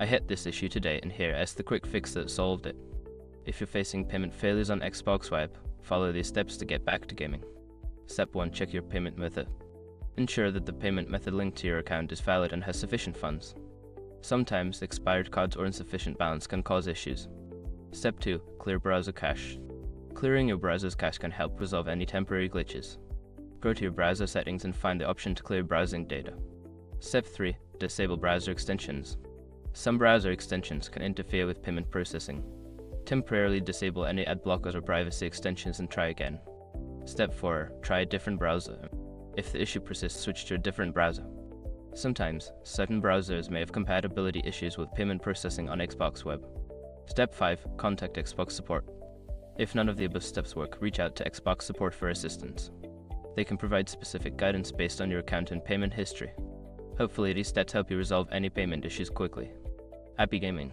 I hit this issue today and here is the quick fix that solved it. If you're facing payment failures on Xbox Web, follow these steps to get back to gaming. Step 1. Check your payment method. Ensure that the payment method linked to your account is valid and has sufficient funds. Sometimes expired cards or insufficient balance can cause issues. Step 2. Clear browser cache. Clearing your browser's cache can help resolve any temporary glitches. Go to your browser settings and find the option to clear browsing data. Step 3. Disable browser extensions. Some browser extensions can interfere with payment processing. Temporarily disable any ad blockers or privacy extensions and try again. Step 4. Try a different browser. If the issue persists, switch to a different browser. Sometimes, certain browsers may have compatibility issues with payment processing on Xbox Web. Step 5. Contact Xbox support. If none of the above steps work, reach out to Xbox support for assistance. They can provide specific guidance based on your account and payment history. Hopefully these steps help you resolve any payment issues quickly. Happy gaming!